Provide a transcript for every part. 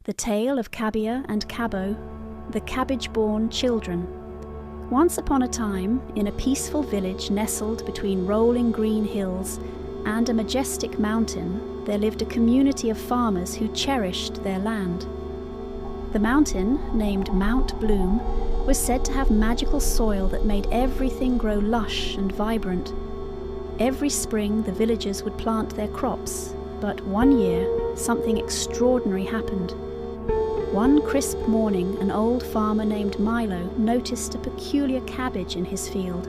The Tale of Cabia and Cabo, the Cabbage-born Children. Once upon a time, in a peaceful village nestled between rolling green hills and a majestic mountain, there lived a community of farmers who cherished their land. The mountain, named Mount Bloom, was said to have magical soil that made everything grow lush and vibrant. Every spring, the villagers would plant their crops, but one year, something extraordinary happened. One crisp morning, an old farmer named Milo noticed a peculiar cabbage in his field.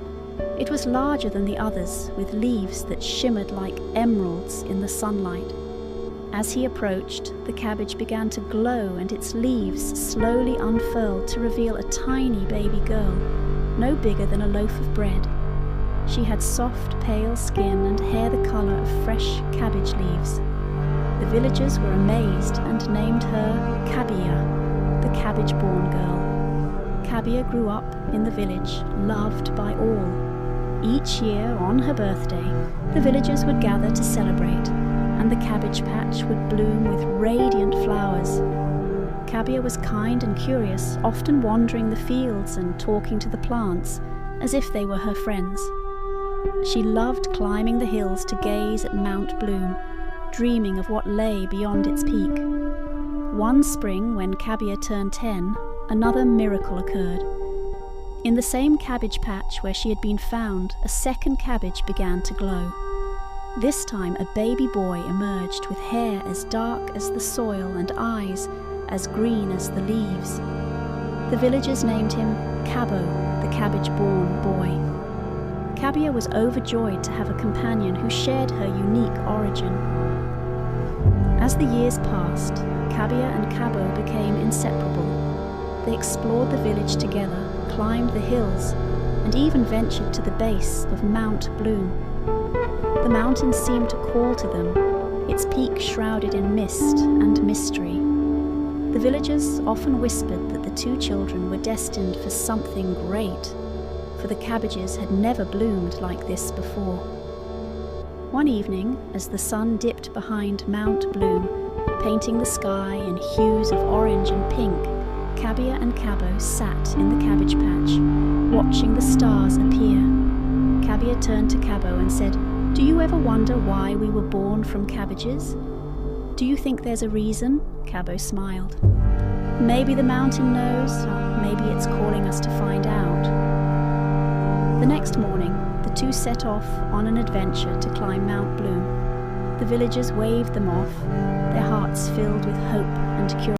It was larger than the others, with leaves that shimmered like emeralds in the sunlight. As he approached, the cabbage began to glow and its leaves slowly unfurled to reveal a tiny baby girl, no bigger than a loaf of bread. She had soft, pale skin and hair the colour of fresh cabbage leaves. The villagers were amazed and named her Capybara, the cabbage-born girl. Capybara grew up in the village, loved by all. Each year, on her birthday, the villagers would gather to celebrate, and the cabbage patch would bloom with radiant flowers. Capybara was kind and curious, often wandering the fields and talking to the plants, as if they were her friends. She loved climbing the hills to gaze at Mount Bloom, dreaming of what lay beyond its peak. One spring, when Capybara turned 10, another miracle occurred. In the same cabbage patch where she had been found, a second cabbage began to glow. This time a baby boy emerged with hair as dark as the soil and eyes as green as the leaves. The villagers named him Cabo, the cabbage-born boy. Capybara was overjoyed to have a companion who shared her unique origin. As the years passed, Capybara and Cabo became inseparable. They explored the village together, climbed the hills, and even ventured to the base of Mount Bloom. The mountain seemed to call to them, its peak shrouded in mist and mystery. The villagers often whispered that the two children were destined for something great, for the cabbages had never bloomed like this before. One evening, as the sun dipped behind Mount Bloom, painting the sky in hues of orange and pink, Capybara and Cabo sat in the cabbage patch, watching the stars appear. Capybara turned to Cabo and said, "Do you ever wonder why we were born from cabbages?" "Do you think there's a reason?" Cabo smiled. "Maybe the mountain knows, or maybe it's calling us to find out." The next morning, the two set off on an adventure to climb Mount Bloom. The villagers waved them off, their hearts filled with hope and curiosity.